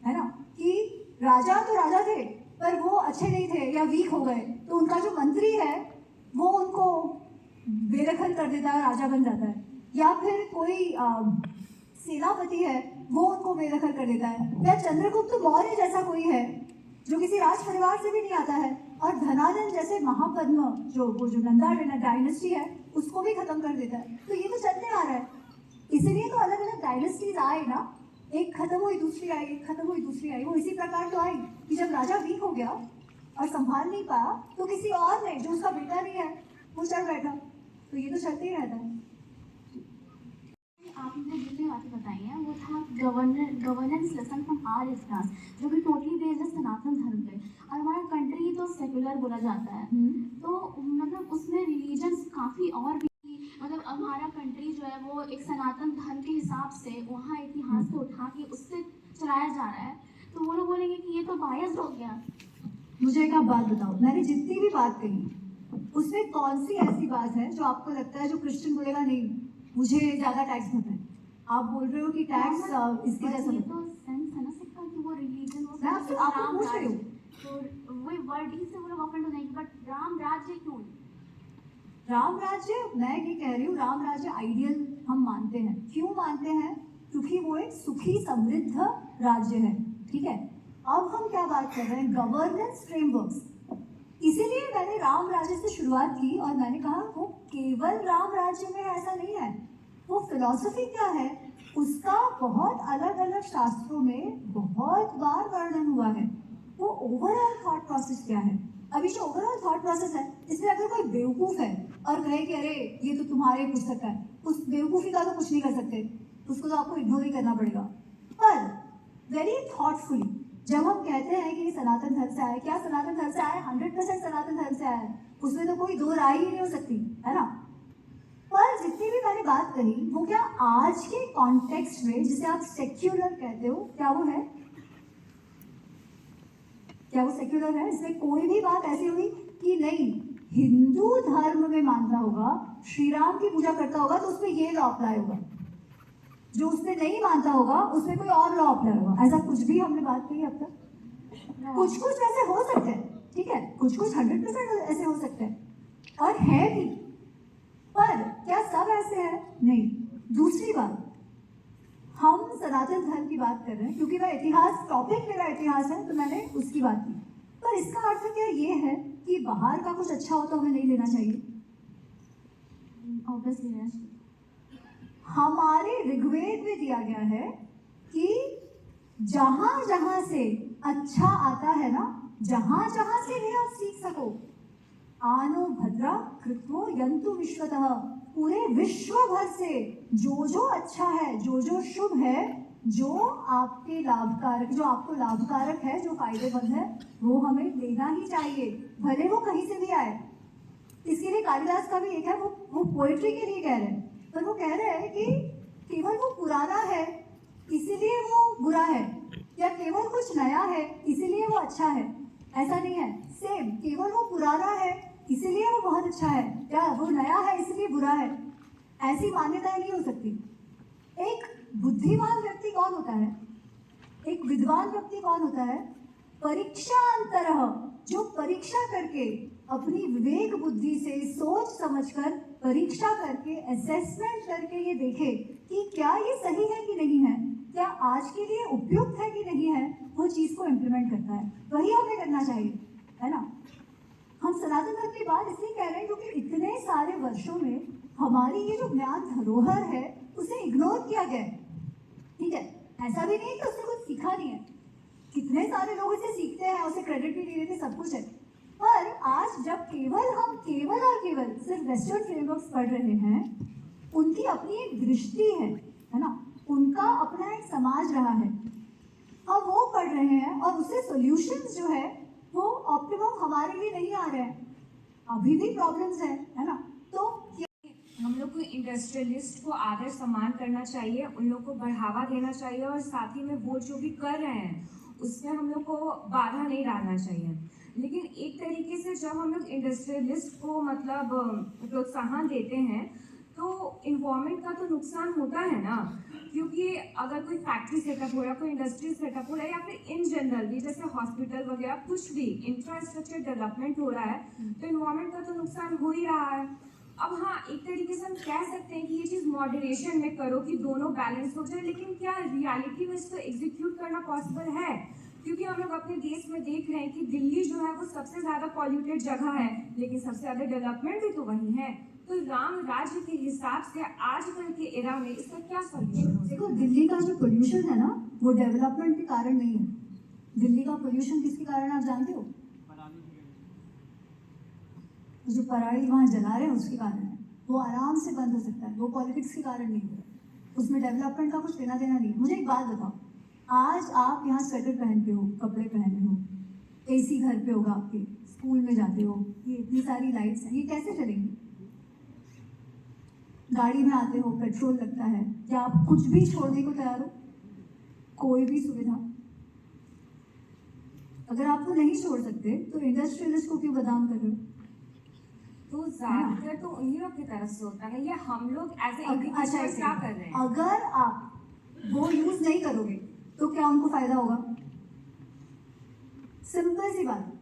है ना, कि राजा तो राजा थे पर वो अच्छे नहीं थे या वीक हो गए, तो उनका जो मंत्री है वो उनको बेदखल कर देता है, राजा बन जाता है। या फिर कोई सेनापति है वो उनको बेदखल कर देता है। या चंद्रगुप्त मौर्य जैसा कोई है जो किसी राज परिवार से भी नहीं आता है, और धनानंद जैसे महापद्म जो नंदा डायनेस्टी है उसको भी खत्म कर देता है। तो ये तो चलते आ रहा है। इसीलिए तो अलग अलग डायनेस्टीज आए ना, एक खत्म हुई दूसरी आई, एक खत्म हुई दूसरी आई। वो इसी प्रकार तो आई कि जब राजा वीक हो गया और संभाल नहीं पाया तो किसी और ने, जो उसका बेटा नहीं है, वो चढ़ बैठा। तो ये तो चलते ही रहता है। आपने जितनी बातें बताई हैं वो था governance lesson from our class, जो कि टोटली बेस्ड है सनातन धर्म पे। और हमारा कंट्री तो सेकुलर बोला जाता है, तो मतलब उसमें रिलीजन्स काफ़ी और भी, मतलब हमारा कंट्री जो है वो एक सनातन धर्म के हिसाब से वहाँ इतिहास को उठा के उससे चलाया जा रहा है। तो वो लोग बोलेंगे कि ये तो बायस्ड हो गया। मुझे एक आप बात बताओ, मैंने जितनी भी बात कही उसमें कौन सी ऐसी बात है जो आपको लगता है जो क्रिश्चियन बोलेगा नहीं मुझे ज़्यादा टैक्स भरना है? आप बोल रहे हो कि टैक्स इसके जैसा ये तो सेंस है ना सबका कि वो रिलीजन वो मैं आपसे आपको पूछ रही हूँ। तो वही वर्ड ही से वो लोग ऑफेंड हो जाएंगे। बट राम राज्य क्यों? राम राज्य, मैं ये कह रही हूँ, राम राज्य आइडियल हम मानते हैं। क्यों मानते हैं? क्योंकि वो एक सुखी समृद्ध राज्य है, ठीक है। अब हम क्या बात कर रहे हैं? Governance frameworks. इसीलिए मैंने राम राज्य से शुरुआत की और मैंने कहा वो केवल राम राज्य में ऐसा नहीं है, वो फिलॉसफी क्या है उसका बहुत अलग अलग अलग शास्त्रों में बहुत बार वर्णन हुआ है। वो ओवरऑल थॉट प्रोसेस क्या है? अभी जो ओवरऑल थॉट प्रोसेस है, इसमें अगर कोई बेवकूफ है और कहे कि अरे ये तो तुम्हारे पुस्तक का है, उस बेवकूफी का तो कुछ नहीं कर सकते, उसको तो आपको इग्नोर ही करना पड़ेगा। पर वेरी थॉटफुली जब हम कहते हैं कि ये सनातन धर्म से आया, क्या सनातन धर्म से आया? 100% सनातन धर्म से आया है, उसमें तो कोई दो राय ही नहीं हो सकती, है ना? पर जितनी भी मैंने बात कही वो क्या आज के कॉन्टेक्स्ट में, जिसे आप सेक्युलर कहते हो, क्या वो है? क्या वो सेक्युलर है? इसमें कोई भी बात ऐसी हुई कि नहीं हिंदू धर्म में मानता होगा, श्री राम की पूजा करता होगा तो उसमें ये लॉ अप्लाई होगा, जो उसमें नहीं मानता होगा उसमें कोई और लॉ अप्लाई होगा। ऐसा कुछ भी हमने बात कही अब तक? कुछ कुछ ऐसे हो सकते हैं, ठीक है, कुछ कुछ 100% ऐसे हो सकते हैं और है भी, पर क्या सब ऐसे है? नहीं। दूसरी बात, हम सनातन धर्म की बात कर रहे हैं क्योंकि वह इतिहास, टॉपिक मेरा इतिहास है तो मैंने उसकी बात की, पर इसका अर्थ क्या ये है कि बाहर का कुछ अच्छा हो तो हमें नहीं लेना चाहिए? ऑब्वियसली है। हमारे ऋग्वेद में दिया गया है कि जहां जहां से अच्छा आता है ना, जहां जहां से भी आप सीख सको, आनो भद्रा कृत्वो यंतु विश्वतः, पूरे विश्व भर से जो जो अच्छा है, जो जो शुभ है, जो आपके लाभकारक, जो आपको लाभकारक है, जो फायदेमंद है, वो हमें लेना ही चाहिए, भले वो कहीं से भी आए। इसके लिए कालिदास का भी एक है, वो पोएट्री के लिए कह रहे हैं, पर वो कह रहे हैं कि केवल वो पुराना है इसीलिए वो बुरा है, या केवल कुछ नया है इसीलिए वो अच्छा है, ऐसा नहीं है। सेम, केवल वो पुराना है इसीलिए वो बहुत अच्छा है, या वो नया है इसलिए बुरा है, ऐसी मान्यताएं नहीं हो सकती। एक बुद्धिमान व्यक्ति कौन होता है? एक विद्वान व्यक्ति कौन होता है? परीक्षा अंतरः, जो परीक्षा करके अपनी विवेक बुद्धि से सोच समझकर परीक्षा करके असेसमेंट करके ये देखे कि क्या ये सही है कि नहीं है, क्या आज के लिए उपयुक्त है कि नहीं है, वो चीज़ को इम्प्लीमेंट करता है। वही हमें करना चाहिए, है ना? हम सनातन धर्म की बात इसलिए कह रहे हैं क्योंकि इतने सारे वर्षों में हमारी ये जो ज्ञान धरोहर है उसे इग्नोर किया गया है, ठीक है? ऐसा भी नहीं कि उसने कुछ सीखा नहीं है, कितने सारे लोग इसे सीखते हैं, उसे क्रेडिट भी दे देते, सब कुछ है। पर आज जब हम केवल और केवल सिर्फ वेस्टर्न फ्रेमवर्क्स पढ़ रहे हैं, उनकी अपनी एक दृष्टि है ना, उनका अपना एक समाज रहा है, अब वो पढ़ रहे हैं और उससे सॉल्यूशंस जो है वो ऑप्टिमम हमारे लिए नहीं आ रहे हैं, अभी भी प्रॉब्लम्स है ना? तो हम लोग को इंडस्ट्रियलिस्ट को आदर सम्मान करना चाहिए, उन लोग को बढ़ावा देना चाहिए और साथ ही में वो जो भी कर रहे हैं उसमें हम लोग को बाधा नहीं डालना चाहिए। लेकिन एक तरीके से जब हम लोग इंडस्ट्रियलिस्ट को मतलब प्रोत्साहन देते हैं तो इन्वायरमेंट का तो नुकसान होता है ना, क्योंकि अगर कोई फैक्ट्री सेटअप हो रहा है, कोई इंडस्ट्री सेटअप हो रहा है, या फिर इन जनरल भी जैसे हॉस्पिटल वगैरह कुछ भी इंफ्रास्ट्रक्चर डेवलपमेंट हो रहा है तो इन्वायरमेंट का तो नुकसान हो ही रहा है। अब हाँ, एक तरीके से हम कह सकते हैं कि ये चीज़ मॉडरेशन में करो कि दोनों बैलेंस हो जाए, लेकिन क्या रियलिटी में इसको एग्जीक्यूट करना पॉसिबल है? क्योंकि हम लोग अपने देश में देख रहे हैं कि दिल्ली जो है वो सबसे ज़्यादा पॉल्यूटेड जगह है, लेकिन सबसे ज़्यादा डेवलपमेंट भी तो वहीं है। तो राम राज्य के हिसाब से आजकल के एरा में इसका क्या सॉल्यूशन हो? देखो, दिल्ली का जो पोल्यूशन है ना वो डेवलपमेंट के कारण नहीं है। दिल्ली का पोल्यूशन किसके कारण आप जानते हो? जो पराली वहाँ जला रहे हैं उसके कारण है। वो आराम से बंद हो सकता है, वो पॉलिटिक्स के कारण नहीं है, उसमें डेवलपमेंट का कुछ लेना देना नहीं। मुझे एक बात बताओ, आज आप यहाँ स्वेटर पहनते हो, कपड़े पहने हो, एसी घर पे होगा आपके, स्कूल में जाते हो, ये इतनी सारी लाइट्स हैं, ये कैसे चलेंगी? गाड़ी में आते हो, पेट्रोल लगता है, क्या आप कुछ भी छोड़ने को तैयार हो? कोई भी सुविधा? अगर आप तो नहीं छोड़ सकते तो इंडस्ट्रियलिस्ट को क्यों बदनाम कर रहे हो? तो ज्यादातर तो उन्हीं लोग की तरफ से होता है, या हम लोग एज ए इंडिविजुअल क्या कर रहे हैं? अगर आप वो यूज नहीं करोगे तो क्या उनको फायदा होगा? सिंपल सी बात।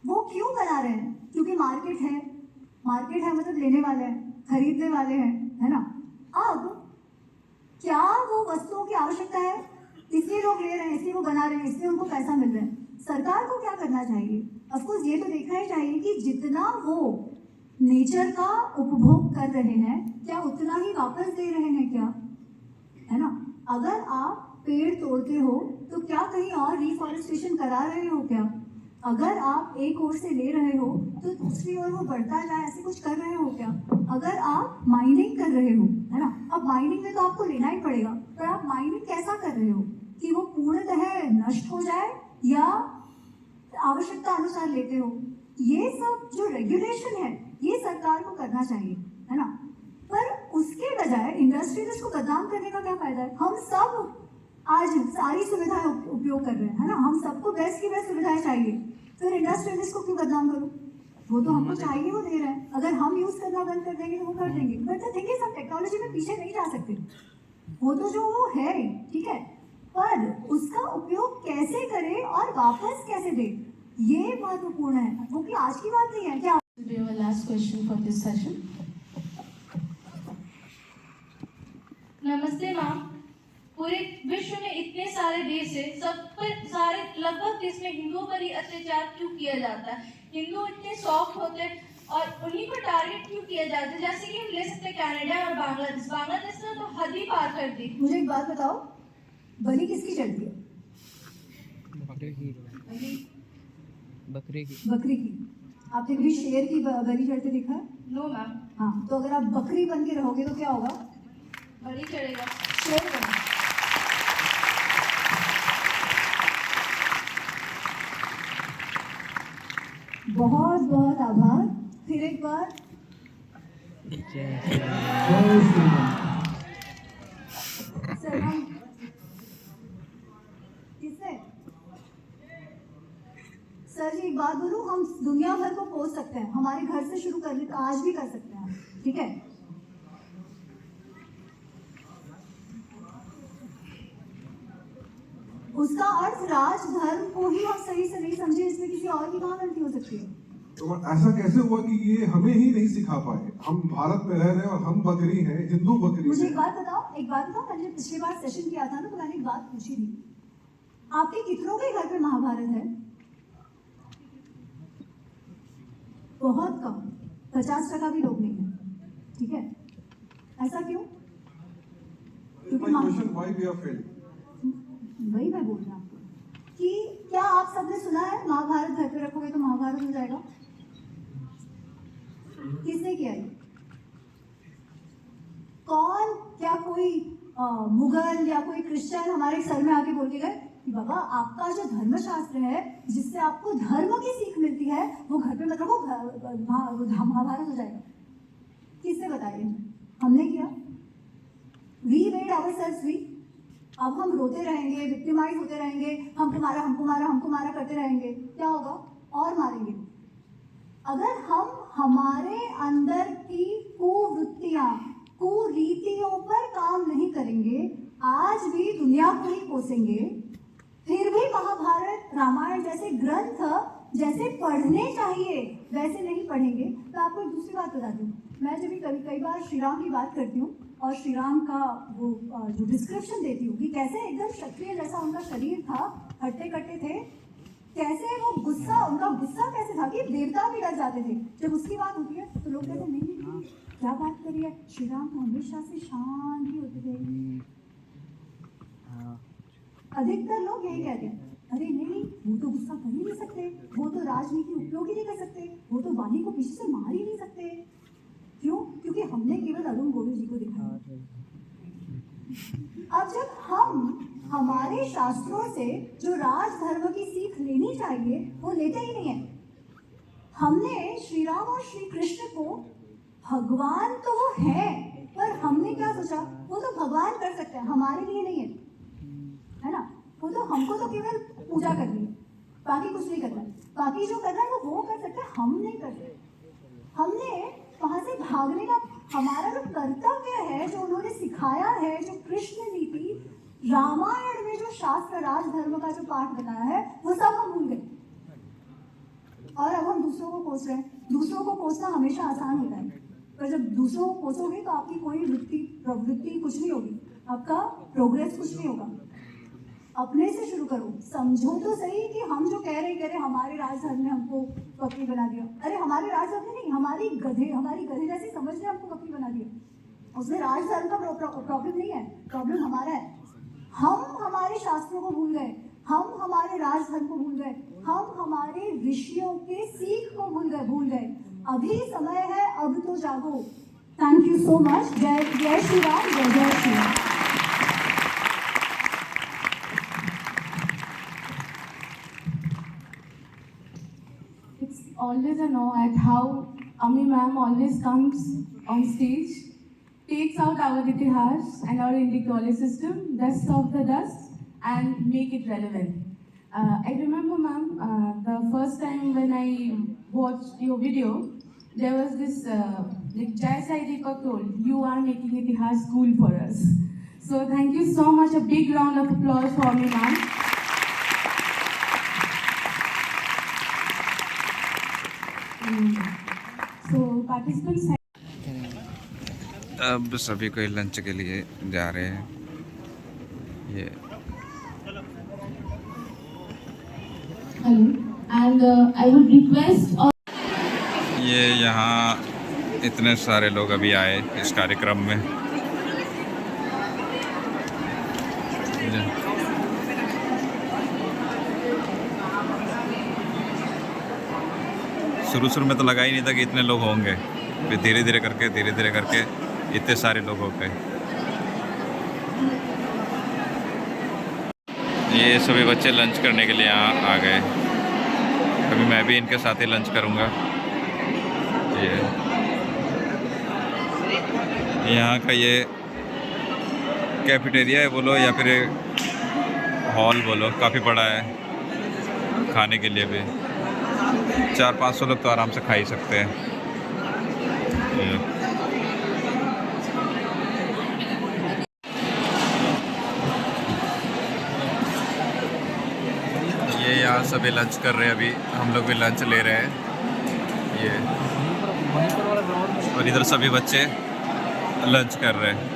वो क्यों बना रहे हैं? क्योंकि मार्केट है, मार्केट है मतलब लेने वाले हैं, खरीदने वाले हैं, है ना? अब क्या वो वस्तुओं की आवश्यकता है, इसलिए लोग ले रहे हैं, इसलिए वो बना रहे हैं, इसलिए उनको पैसा मिल रहा है। सरकार को क्या करना चाहिए? ऑफकोर्स ये तो देखना ही चाहिए कि जितना वो नेचर का उपभोग कर रहे हैं क्या उतना ही वापस दे रहे हैं क्या, है ना? अगर आप पेड़ तोड़ते हो तो क्या कहीं और रिफॉरेस्टेशन करा रहे हो क्या? अगर आप एक ओर से ले रहे हो तो दूसरी ओर वो बढ़ता जाए, ऐसे कुछ कर रहे हो क्या? अगर आप माइनिंग कर रहे हो, है ना, अब माइनिंग में तो आपको लेना ही पड़ेगा, पर आप माइनिंग कैसा कर रहे हो कि वो पूर्णतः नष्ट हो जाए या आवश्यकता अनुसार लेते हो? ये सब जो रेगुलेशन है ये सरकार को करना चाहिए, है ना, पर उसके बजाय इंडस्ट्रियलिस्ट को बदनाम करने का क्या फायदा है? हम सब आज सारी सुविधाएं उपयोग कर रहे हैं, है ना, हम सबको बेस्ट की बेस्ट सुविधाएं चाहिए, फिर इंडस्ट्रियलिस्ट को क्यों बदनाम करो? वो तो हमको चाहिए, वो दे रहे हैं, अगर हम यूज करना बंद कर देंगे तो वो कर देंगे। बट द थिंग इज हम टेक्नोलॉजी में पीछे नहीं जा सकते, वो तो जो वो है, ठीक है, पर उसका उपयोग कैसे करें और वापस कैसे दें, ये महत्वपूर्ण है, वो कि आज की बात नहीं है क्या? We have a last question for this session. नमस्ते मैम, पूरे विश्व में इतने सारे देश है, सब पर सारे लगभग देश में हिंदुओं पर ही अत्याचार क्यों किया जाता है? हिंदू इतने सॉफ्ट होते हैं और उन्हीं को टारगेट क्यों किया जाता है? जैसे कि हम ले सकते हैं कनाडा और बांग्लादेश, बांग्लादेश ने तो हद ही पार कर दी। मुझे एक बात बताओ, बलि किसकी चढ़ती है? बकरी की। आपने कभी शेर की बलि चढ़ते देखा है? No ma'am. हाँ, तो अगर आप बकरी बन के रहोगे तो क्या होगा? बलि चढ़ेगा। शेर बनो। बहुत बहुत आभार फिर एक बार। सर हम किससे? सर जी एक बात बोलूं, हम दुनिया भर को पोस्ट सकते हैं, हमारे घर से शुरू कर लेते, आज भी कर सकते हैं, ठीक है? उसका अर्थ राज धर्म को ही हम सही से नहीं समझे, इसमें किसी और की कहाँ गलती हो सकती है? तो ऐसा कैसे हुआ कि ये हमें ही नहीं सिखा पाए? हम भारत में रह रहे हैं और हम बकरी हैं, हिंदू बकरी। मुझे एक बात बताओ, मैंने पिछली बार सेशन किया था ना, तो मैंने एक बात पूछी थी, आपके कितनों के घर पे महाभारत है? बहुत कम, 50% भी लोग नहीं है, ठीक है? ऐसा क्यों? क्योंकि वही मैं बोल रहा हूँ कि क्या आप सबने सुना है महाभारत घर पे रखोगे तो महाभारत हो जाएगा? किसने किया ये? कौन? क्या कोई मुगल या कोई क्रिश्चियन हमारे सर में आके बोल के गए कि बाबा आपका जो धर्मशास्त्र है जिससे आपको धर्म की सीख मिलती है वो घर पे मत रखो, महाभारत हो जाएगा? किसने बताया? हमने किया। We made ourselves weak. अब हम रोते रहेंगे, विक्टिमाइज होते रहेंगे, हमको मारा करते रहेंगे, क्या होगा? और मारेंगे। अगर हम हमारे अंदर की कुवृत्तियां, कुरीतियों पर काम नहीं करेंगे, आज भी दुनिया को ही कोसेंगे, फिर भी महाभारत रामायण जैसे ग्रंथ जैसे पढ़ने चाहिए वैसे नहीं पढ़ेंगे। तो आपको एक दूसरी बात बताती हूँ, मैं जब भी कई बार श्री राम की बात करती हूँ और श्री राम का वो जो डिस्क्रिप्शन देती हूँ कि कैसे एकदम क्षत्रिय जैसा उनका शरीर था, हट्टे कट्टे थे, कैसे वो गुस्सा, उनका गुस्सा कैसे था कि देवता भी डर जाते थे। जब उसकी बात होती है तो लोग कहते नहीं क्या बात करिए, श्री राम तो हमेशा से शांत ही होते थे। अधिकतर लोग यही कहते हैं, अरे नहीं वो तो गुस्सा कर ही नहीं सकते, वो तो राजनीति उपयोग ही नहीं कर सकते, वो तो वाली को पीछे से मार ही नहीं सकते। क्यों? क्योंकि हमने केवल अरुण गोविल जी को दिखाया। अब जब हम हमारे शास्त्रों से जो राजधर्म की सीख लेनी चाहिए वो लेते ही नहीं है। हमने श्री राम और श्री कृष्ण को, भगवान तो वो है, पर हमने क्या सोचा वो तो भगवान कर सकते हैं, हमारे लिए नहीं है ना? वो तो हमको तो केवल पूजा करनी है, बाकी कुछ नहीं करना। बाकी जो करना है वो कर सकते हैं, हम नहीं करते। हमने वहां से भागने का, हमारा जो कर्तव्य है, जो उन्होंने सिखाया है, जो कृष्ण नीति रामायण में जो शास्त्र राजधर्म का जो पाठ बताया है, वो सब हम भूल गए और अब हम दूसरों को कोस रहे हैं। दूसरों को कोसना हमेशा आसान होता है, पर जब दूसरों को कोसोगे तो आपकी कोई प्रवृत्ति कुछ नहीं होगी, आपका प्रोग्रेस कुछ नहीं होगा। अपने से शुरू करो, समझो तो सही कि हम जो कह रहे हमारे राजधर्म ने हमको बकरी बना दिया। अरे हमारे राजधर्म ने नहीं, हमारी गधे जैसी समझ ने हमको बकरी बना दिया। उसमें राजधर्म का प्रॉब्लम नहीं है, प्रॉब्लम हमारा है। शास्त्रों को भूल गए, हम हमारे राजधर्म को भूल गए, हम हमारे ऋषियों के सीख को भूल गए। अभी समय है, अब तो जागो। Thank you so much. जय जय श्री राम, जय जय Shri Ram. It's always an awe at how Ami ma'am always comes on stage, takes out our Itihas and our Indic knowledge system, dust off the dust, and make it relevant. I remember, ma'am, the first time when I watched your video, there was this, like Jai Sai Deepak told, you are making Itihas cool for us. So thank you so much. A big round of applause for me, ma'am. So participants. अब सभी कोई lunch के लिए जा रहे हैं। ये And I would request all ये यहाँ इतने सारे लोग अभी आए इस कार्यक्रम में। शुरू में तो लगा ही नहीं था कि इतने लोग होंगे, फिर धीरे धीरे करके इतने सारे लोग हो गए। ये सभी बच्चे लंच करने के लिए यहाँ आ गए। अभी मैं भी इनके साथ ही लंच करूँगा। ये यहाँ का ये कैफेटेरिया है बोलो या फिर हॉल बोलो, काफ़ी बड़ा है। खाने के लिए भी 400-500 लोग तो आराम से खा ही सकते हैं। ये यहाँ सभी लंच कर रहे हैं। अभी हम लोग भी लंच ले रहे हैं। ये और इधर सभी बच्चे लंच कर रहे हैं।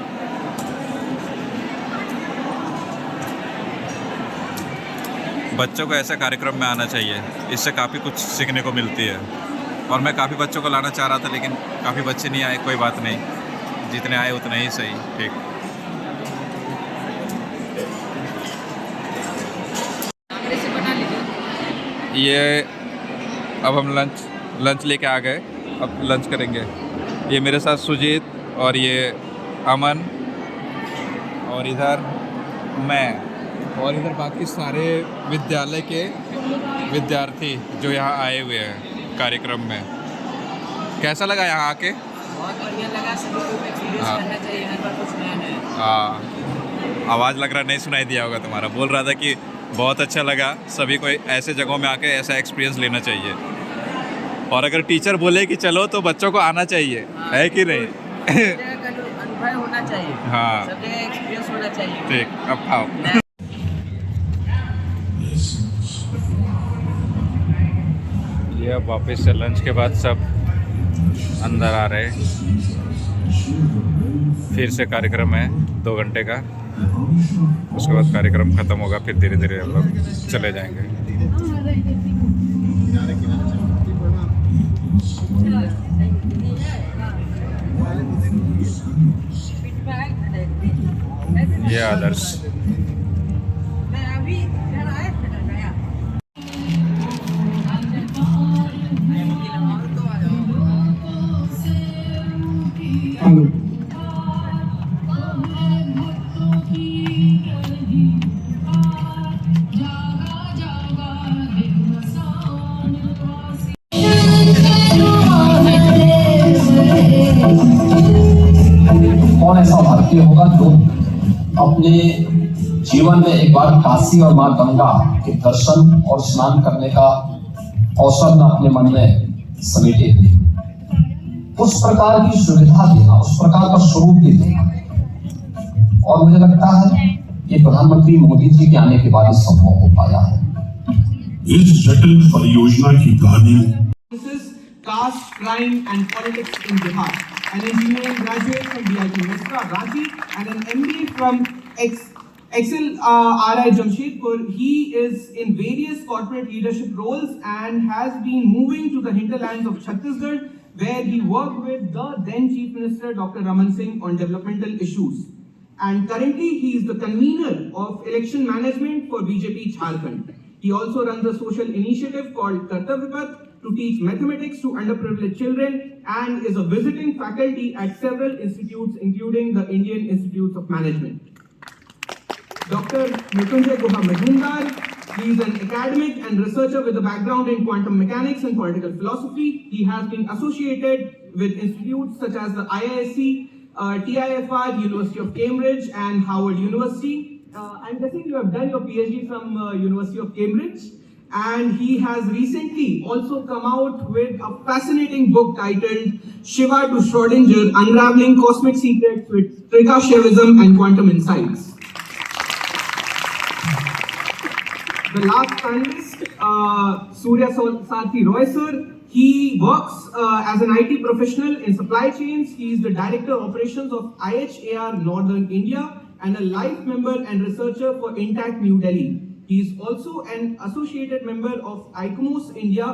बच्चों को ऐसे कार्यक्रम में आना चाहिए, इससे काफ़ी कुछ सीखने को मिलती है। और मैं काफ़ी बच्चों को लाना चाह रहा था, लेकिन काफ़ी बच्चे नहीं आए। कोई बात नहीं, जितने आए उतने ही सही। ठीक। ये अब हम लंच लेके आ गए, अब लंच करेंगे। ये मेरे साथ सुजीत और ये अमन और इधर मैं और इधर बाकी सारे विद्यालय के विद्यार्थी जो यहाँ आए हुए हैं कार्यक्रम में। कैसा लगा यहाँ आके? बहुत बढ़िया लगा। सभी को एक्सपीरियंस करना चाहिए, हर बार कुछ नया नया। हाँ, आवाज़ लग रहा नहीं सुनाई दिया होगा तुम्हारा। बोल रहा था कि बहुत अच्छा लगा, सभी को ऐसे जगहों में आके ऐसा एक्सपीरियंस लेना चाहिए। और अगर टीचर बोले कि चलो तो बच्चों को आना चाहिए। हाँ, है कि नहीं? अनुभव होना चाहिए। हाँ, सब जगह एक्सपीरियंस होना चाहिए। ठीक। अब खाओ। ये अब वापस से लंच के बाद सब अंदर आ रहे हैं। फिर से कार्यक्रम है 2 घंटे का। उसके बाद कार्यक्रम ख़त्म होगा, फिर धीरे धीरे हम लोग चले जाएंगे। ये आदर्श कौन ऐसा भारतीय होगा जो अपने जीवन में एक बार काशी और मां गंगा के दर्शन और स्नान करने का अवसर न अपने मन में समेटे हुए, उस प्रकार की सुविधा देना, उस प्रकार का स्वरूप भी देना। और मुझे लगता है कि प्रधानमंत्री मोदी जी के आने के बाद ये संभव हो पाया है। इस जटिल परियोजना की कहानी Caste, Crime and Politics in Bihar, an engineering graduate from DIT Mesra, Ranchi, and an MBA from Excel RI Jamshedpur. He is in various corporate leadership roles and has been moving to the hinterlands of Chhattisgarh, where he worked with the then Chief Minister Dr. Raman Singh on developmental issues. and currently he is the convener of election management for BJP Jharkhand. He also runs a social initiative called Kartavya Path to teach mathematics to underprivileged children and is a visiting faculty at several institutes including the Indian Institutes of Management. Dr. Mrityunjay Guha Majumdar, he is an academic and researcher with a background in quantum mechanics and political philosophy. He has been associated with institutes such as the IISc, TIFR, University of Cambridge and Howard University. I'm guessing you have done your PhD from University of Cambridge. And he has recently also come out with a fascinating book titled Shiva to Schrodinger, Unraveling Cosmic Secrets with Triga-Shaivism and Quantum Insights. The last panelist, Surya Sarthi Roy sir, he works as an IT professional in supply chains. He is the Director of Operations of IHAR Northern India and a life member and researcher for Intact New Delhi. He is also an associated member of ICOMOS India,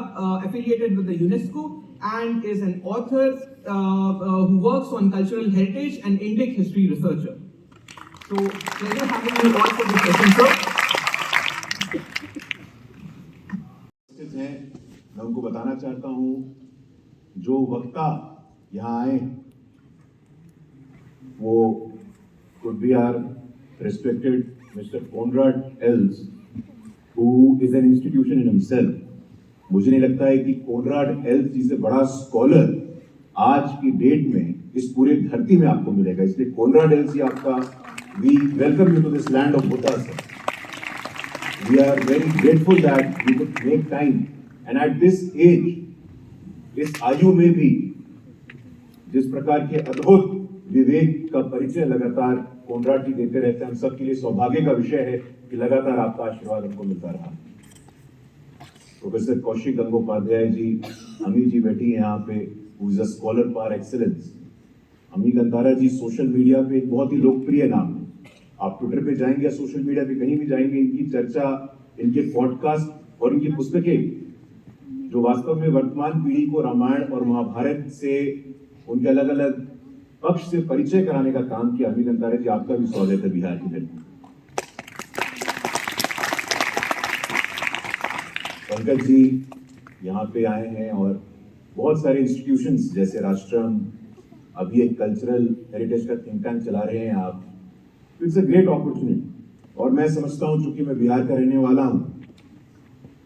affiliated with the UNESCO, and is an author who works on cultural heritage and Indic history researcher. So, pleasure having you all for this session, sir. मैं उनको बताना चाहता हूं, जो वक्ता यहाँ आए वो could be our respected Mr. Conrad Els, who is an institution in himself. मुझे नहीं लगता है कि कोनराड एल्स जी से बड़ा स्कॉलर आज की डेट में इस पूरे धरती में आपको मिलेगा. इसलिए कोनराड एल्स जी आपका we welcome you to this land of Buddha, sir. We are very grateful that you could make time, and at this age, इस आयु में भी जिस प्रकार के अद्भुत विवेक का परिचय लगातार कोनराड जी देते रहते हैं, हम सबके लिए सौभाग्य का विषय है कि लगातार आपका आशीर्वाद हमको मिलता रहा. प्रोफेसर कौशिक गंगोपाध्याय जी, अमी जी बैठी है यहाँ पे, who is a scholar for excellence. अमी गंतारा जी सोशल मीडिया पे एक बहुत ही लोकप्रिय नाम है. आप ट्विटर पे जाएंगे या सोशल मीडिया पे कहीं भी जाएंगे, इनकी चर्चा, इनके पॉडकास्ट और इनकी पुस्तकें जो वास्तव में वर्तमान पीढ़ी को रामायण और महाभारत से उनके अलग अलग पक्ष से परिचय कराने का काम किया. अमी गंतारा जी, आपका भी स्वागत है बिहार की धरती. पंकज जी यहाँ पे आए हैं और बहुत सारे इंस्टीट्यूशंस जैसे राष्ट्रम, अभी एक कल्चरल हेरिटेज का थिंक टैंक चला रहे हैं आप. It's a great opportunity. और मैं समझता हूँ, चूंकि मैं बिहार का रहने वाला हूँ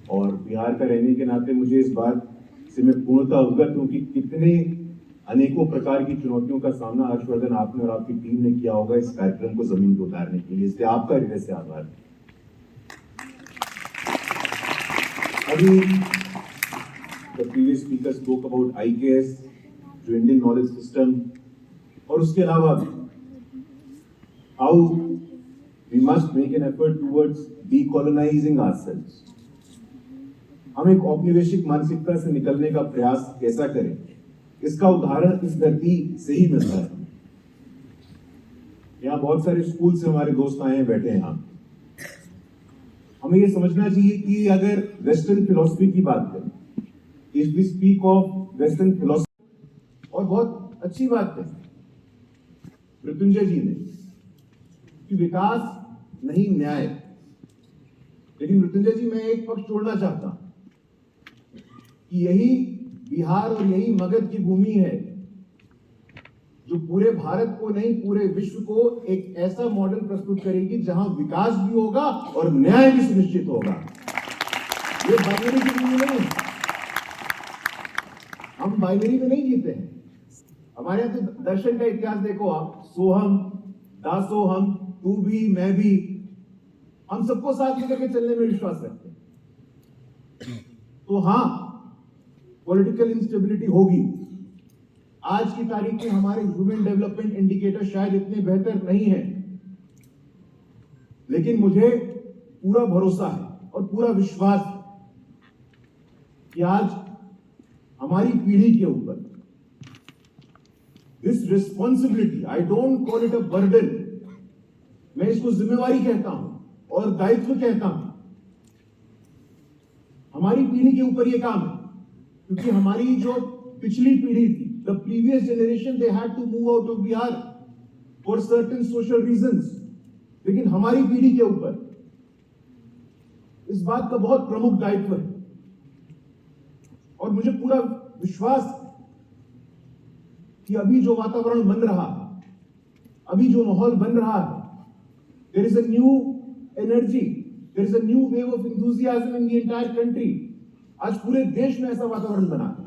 और बिहार का रहने के नाते मुझे इस बात से मैं पूर्णतः अवगत हूँ कि कितने अनेकों प्रकार की चुनौतियों का सामना हर्षवर्धन आपने और आपकी टीम ने किया होगा इस कार्यक्रम को जमीन पर उतारने के लिए. इसलिए आपका हृदय से आभार. अभी the previous speaker spoke about IKS, जो इंडियन नॉलेज सिस्टम, और उसके अलावा how we must make an effort towards decolonizing ourselves. हम एक औपनिवेशिक मानसिकता से निकलने का प्रयास कैसा करें, इसका उदाहरण इस धरती से ही मिलता है. यहाँ बहुत सारे स्कूल से हमारे दोस्त आए हैं, बैठे हैं यहाँ. हमें ये समझना चाहिए कि अगर वेस्टर्न फिलॉसफी की बात करें, if we speak of western philosophy, और बहुत अच्छी बात है मृत्युंजय जी ने कि विकास नहीं न्याय. लेकिन मृत्युंजय जी, मैं एक पक्ष जोड़ना चाहता हूं कि यही बिहार और यही मगध की भूमि है जो पूरे भारत को नहीं, पूरे विश्व को एक ऐसा मॉडल प्रस्तुत करेगी जहां विकास भी होगा और न्याय भी सुनिश्चित होगा. ये बाइनरी की भूमि नहीं है. हम बाइनरी में नहीं जीते हैं. हमारे यहाँ तो दर्शन का इतिहास देखो आप, सोहम, दासोहम, तू भी, मैं भी, हम सबको साथ लेकर के चलने में विश्वास रखते हैं. तो हाँ, पॉलिटिकल इंस्टेबिलिटी होगी. आज की तारीख में हमारे ह्यूमन डेवलपमेंट इंडिकेटर शायद इतने बेहतर नहीं है, लेकिन मुझे पूरा भरोसा है और पूरा विश्वास है कि आज हमारी पीढ़ी के ऊपर this responsibility, I don't call it a burden, मैं इसको जिम्मेवारी कहता हूं और दायित्व कहता हूं. हमारी पीढ़ी के ऊपर यह काम है, क्योंकि हमारी जो पिछली पीढ़ी थी, the previous generation, they had to move out of Bihar. For certain social reasons, लेकिन हमारी पीढ़ी के ऊपर इस बात का बहुत प्रमुख दायित्व है। और मुझे पूरा विश्वास है कि अभी जो वातावरण बन रहा है, अभी जो माहौल बन रहा है, there is a new energy, there is a new wave of enthusiasm in the entire country. आज पूरे देश में ऐसा वातावरण बना है।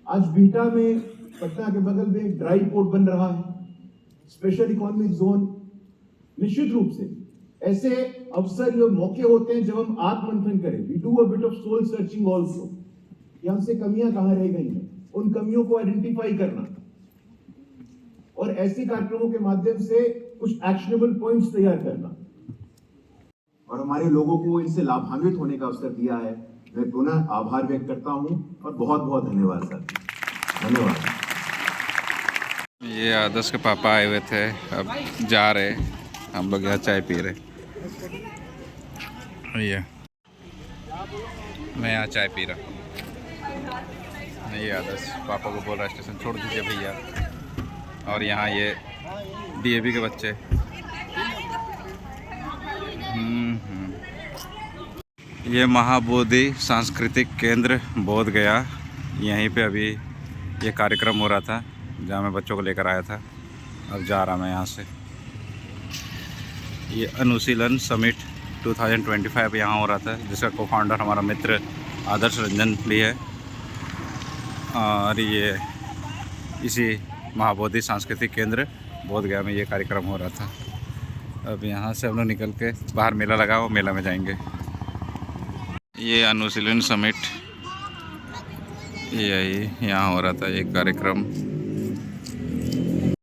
आज बिहटा में, पटना के बगल में एक ड्राई पोर्ट बन रहा है, स्पेशल इकोनॉमिक जोन। निश्चित रूप से ऐसे अवसर या मौके होते हैं जब हम आत्ममंथन करें, we do a bit of soul searching also, कि हमसे कमियां कहां रह गई हैं, उन कमियों को आइडेंटिफाई करना और ऐसे कार्यक्रमों के माध्यम से कुछ एक्शनेबल पॉइंट्स तैयार करना और हमारे लोगों को इनसे लाभान्वित होने का अवसर दिया है। मैं पुनः आभार व्यक्त करता हूं और बहुत बहुत धन्यवाद सर, धन्यवाद। ये आदर्श के पापा आए हुए थे, अब जा रहे, हम लोग यहाँ चाय पी रहे। ये मैं यहाँ चाय पी रहा हूँ। ये आदर्श पापा को बोल रहा स्टेशन छोड़ दीजिए भैया। और यहाँ ये डीएवी के बच्चे। ये महाबोधि सांस्कृतिक केंद्र बोध गया, यहीं पे अभी ये कार्यक्रम हो रहा था जहाँ मैं बच्चों को लेकर आया था। अब जा रहा मैं यहाँ से। ये अनुशीलन समिट 2025 यहाँ हो रहा था, जिसका को फाउंडर हमारा मित्र आदर्श रंजन भी है। और ये इसी महाबोधि सांस्कृतिक केंद्र बोध गया में ये कार्यक्रम हो रहा था। अब यहाँ से हम लोग निकल के बाहर मेला लगा हो, मेला में जाएंगे। ये अनुशीलन समिट यही यहाँ हो रहा था, एक कार्यक्रम।